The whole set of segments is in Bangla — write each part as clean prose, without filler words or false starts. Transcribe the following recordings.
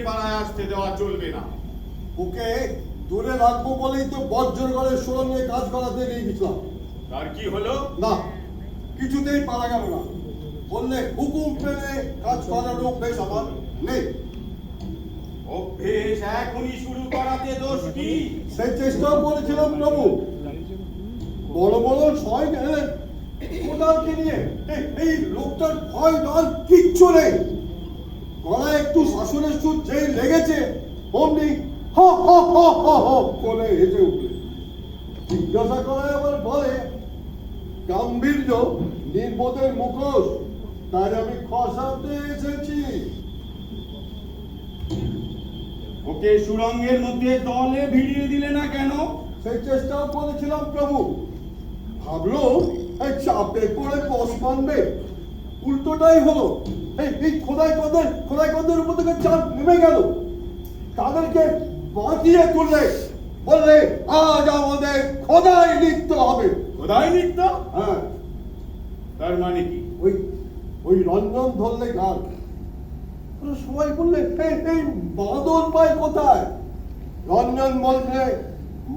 পাড়ায় আসতে দেওয়া চলবে না। ওকে দূরে রাখবো বলেই তো বজ্র করে সুরঙ্গে কাজ করাতে নিয়ে গেছিলাম। তার কি হলো? না, কিছুতেই পারা গেল না। বললে হুকুম পেলে কাজ করার অভ্যেস আমার নেই। অভ্যেস এখনই শুরু করাতে দোষ কি? সেই চেষ্টাও করেছিলাম প্রভু। বড় বড় ছয় গেলেন কোদালকে নিয়ে। এই লোকটার ভয় ডর কিচ্ছু নেই। গলায় একটু শাসনের সুর যেই লেগেছে অমনি হ হ হ হ হ করে হেসে উঠলে। জিজ্ঞাসা করে আবার বলে, গাম্ভীর্য নির্বোধের মুখোশ, তাই আমি খসাতে এসেছি। ওকে সুরঙ্গের মধ্যে দলে ভিড়িয়ে দিলে না কেন? সেই চেষ্টাও করেছিলাম প্রভু। ভাবলো এই চাপে পড়ে বস মানবে, উল্টোটাই হলো। এই খোদাই কদের উপর থেকে চাপ নেমে গেল। তাদেরকে বাঁচিয়ে তুললে, বললে আজ আমাদের খোদাই নৃত্য হবে। খোদাই নৃত্য? হ্যাঁ। তার মানে কি? ওই রঞ্জন ধরলে গান। সবাই বললে এই বাদল পাই কোথায়? রঞ্জন বলছে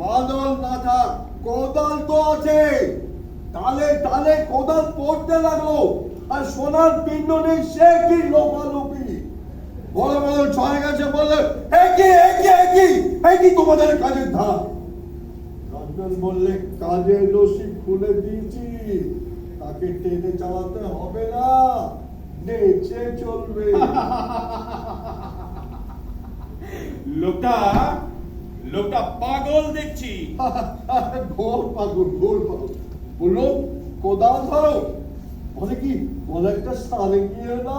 মাদল না থাক, কোদাল তো আছে। তালে তালে কোদাল পড়তে লাগলো, আর সোনার পিণ্ড নেই সে কি লোকালোকি। বড় বড় ছয় গেছে বললে একই তোমাদের কাজের ধার। রঞ্জন বললে কাজের রশি খুলে দিয়েছি, তাকে টেনে চালাতে হবে না, নেচে চলবে। লোকটা পাগল দেখছি। ঘোর পাগল। বললো কোদাল ধরো, বলে কি বলে একটা স্থানে গিয়ে না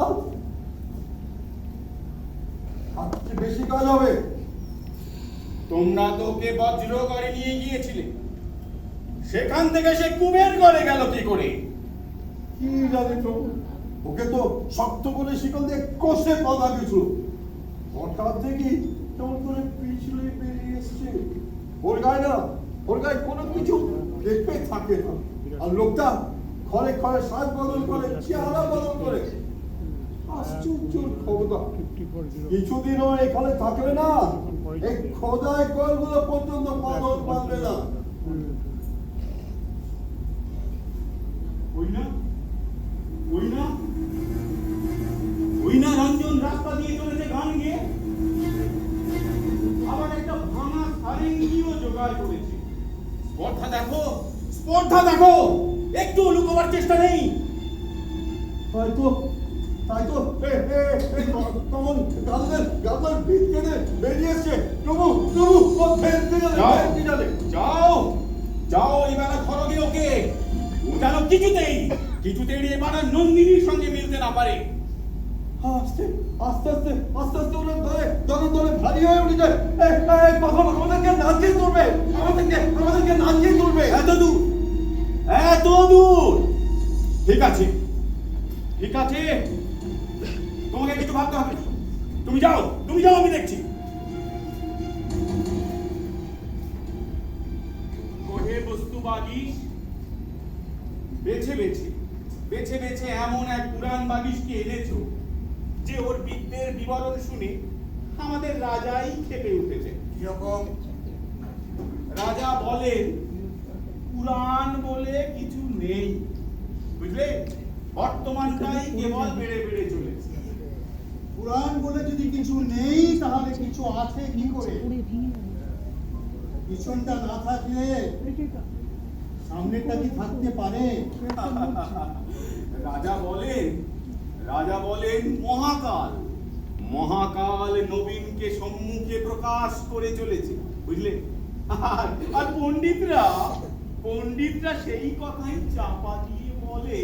বেশি কাজ হবে। তোমরা তো ওকে বজ্র করে নিয়ে গিয়েছিলে, সেখান থেকে সে কুবের করে গেল কি করে? কি জানি প্রভু, ওকে তো শক্ত করে শিকল দিয়ে কষে বাঁধা গেছিল। হঠাৎ দেখি কেমন করে পিছলে বেরিয়ে এসছে। ওর গায়ে কোনো কিছু দেখতে থাকে না। আর লোকটা ঘরে ঘরে সাজ বদল করে, চেহারা বদল করে। আশ্চর্য ক্ষমতা। কিছুদিনও এখানে থাকবে না, এই খোদাই কলগুলো পর্যন্ত বদল পাবে না। ওই না রঞ্জন রাস্তা দিয়ে চলেছে গান গিয়ে, আবার একটা ভাঙা সারেঙ্গিও জোগাড় করেছে। স্পর্ধা দেখো, একটু লুকোবার চেষ্টা নেই। তাই তো তখন গাছের ভিত কেটে বেরিয়ে এসছে। প্রভু যাও এবার খড়গে ওকে, যেন কিছুতেই এবার নন্দিনীর সঙ্গে মিলতে না পারে। আস্তে আস্তে ওরা ধরে ভারী হয়ে উঠে যায়। আমাদেরকে নাচিয়ে তুলবে। এত দূর। ঠিক আছে, তোমাকে কিছু ভাবতে হবে না। তুমি যাও, আমি দেখছি। কোহে বস্তুবাগী বেছে এমন এক পুরাণ বাগিশকে এনেছো যে ওর বিদ্যের বিবরণ শুনে আমাদের রাজাই খেপে উঠেছে। কিরকম? রাজা বলেন পুরাণ বলে কিছু নেই, বুঝলে? বর্তমানটাই কেবল বেড়ে চলেছে। পুরাণ বলে যদি কিছু নেই তাহলে কিছু আছে কি করে? পিছনটা না থাকলে সামনেটা কি থাকতে পারে? রাজা বলেন মহাকাল নবীনকে সম্মুখে প্রকাশ করে চলেছে, বুঝলে? আর পণ্ডিতরা সেই কথাই চাপা দিয়ে বলে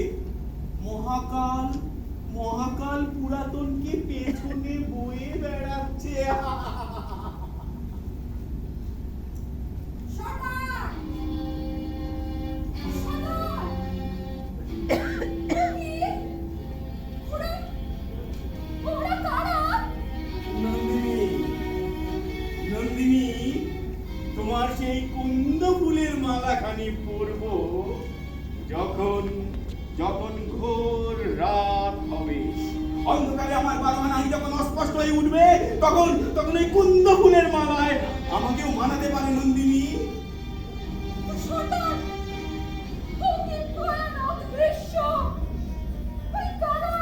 মহাকাল পুরাতনকে পেছনে বয়ে বেড়াচ্ছে। নন্দিনী, তোমার সেই কুন্দ ফুলের মালাখানি পরব যখন ঘোর রাত হবে। অন্ধকারে আমার বারমানাই যখন অস্পষ্ট হয়ে উঠবে, তখন তখন ওই কুন্দ ফুলের মালায় আমাকেও মানাতে পারে নন্দিনী। শয়তান! ও কি ভয়ানক দৃশ্য! ওই কারা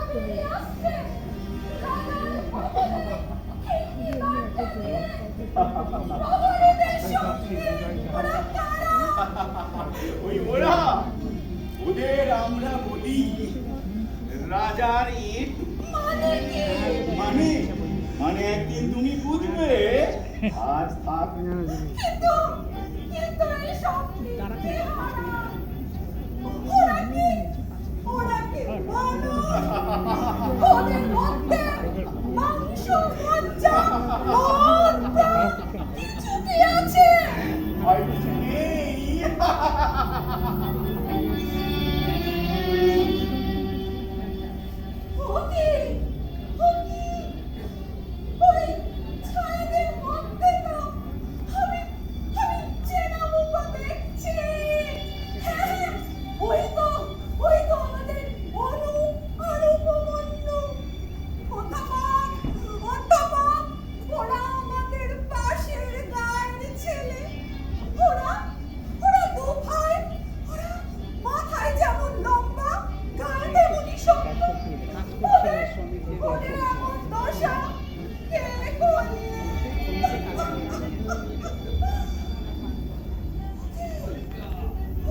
বেরিয়ে আসছে রাজার ভবনে, খিড়কি দরজা দিয়ে, প্রহরীদের সঙ্গে। ওরা কারা? ওরা ওদের আমরা বলি রাজার ইট। মানে কি? মানে মানে একদিন তুমি বুঝবে। আজ থাক। কিন্তু এই সব চেহারা, ওরা কি মানুষ? ওদের মধ্যে মাংস, মজ্জা, মদ, প্রাণ কিছু কি আছে? হয়তো নেই। ওই ছায়াদের মধ্যে তো আমি চেনা মুখ দেখছি। হ্যাঁ, ওই তো আমাদের অনু আর উপমন্যু। অধ্যাপক, ওরা আমাদের পাশের গায়ের ছেলে। ওরা দু ভাই। ওরা মাথায় যেমন লম্বা, গায়ে তেমনই শক্ত। ওদের এমন দশা কে করলে?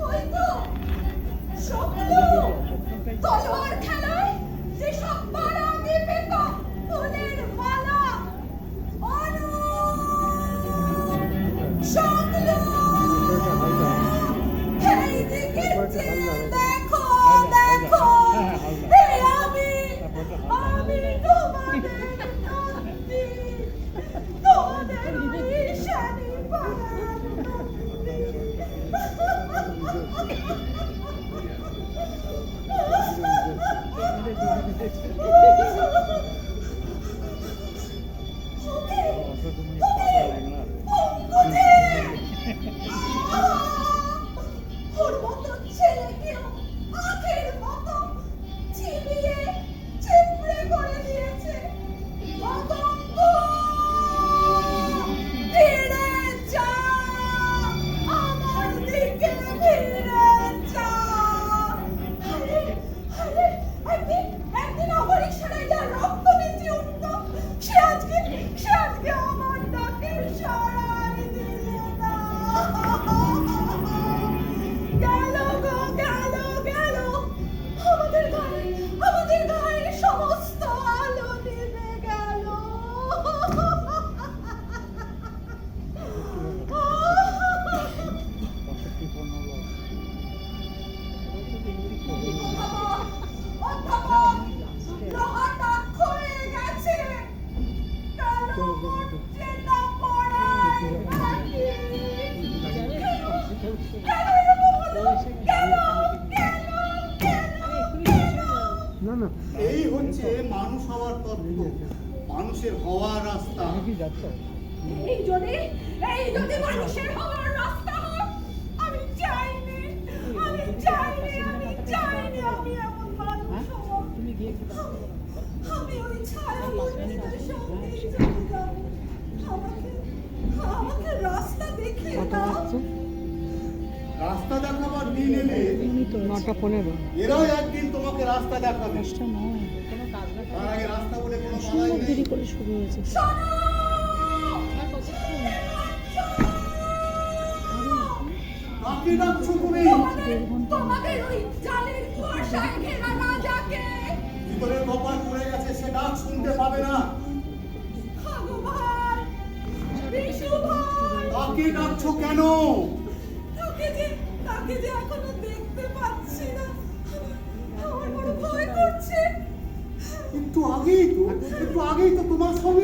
ওই তো শক্ত তলোয়ার খেলায় যেসব মারা আগে পেত, ফুলের মালা। অনু! শক্ত! এইদিকে চেয়ে দেখো। এই আমি তোমাদের নন্দী, তোমাদের ঈশানী পাড়ার নন্দী। ওর মতো ছেলেকেও আখের মতো চিবিয়ে চিপড়ে করে দিয়েছে। পতঙ্গ! ফিরে যা, আমার দিকে ফিরে যা। আরে, একদিন আমার ইশারায় যার রক্ত বেঁচে উঠতো, সে আজকে আমার ডাকের সাড়াই দিলে না। গেল গো, গেল। আমাদের গায়ে সমস্ত আলো নিভে গেল। অধ্যাপক, লোহাটা ক্ষয়ে গেছে। গেল মরছে না পড়ায় নাকি? গেল এরকম হলো, গেল। এই হচ্ছে মানুষ হওয়ার তত্ত্ব, মানুষের হওয়ার রাস্তা। এই যদি মানুষের হওয়ার রাস্তা হয়, আমি চাইনি আমি এমন মানুষ হব। আমি ওই ছায়া মন্দিরের সঙ্গে চলে যাব। আমাকে রাস্তা দেখিয়ে দাও। রাস্তা দেখাবার দিন এলে 9:15 এরাও একদিন তোমাকে রাস্তা দেখাবে। তার আগে রাস্তা বলে কোনো বাধাই নেই। দেরি করে শুরু হয়েছে। শোনো! কাকে ডাকছো তুমি? তোমাদের ওই জালের কুয়াশায় ঘেরা রাজাকে। ভিতরে কপাল পড়ে গেছে, সে ডাক শুনতে পাবে না। ভগবান, বিশু ভাই, কাকে ডাকছো কেন? তাকে যে এখনো দেখতে পাচ্ছি না। আমার বড় ভয় করছে। একটু আগেই তো তোমার ছবি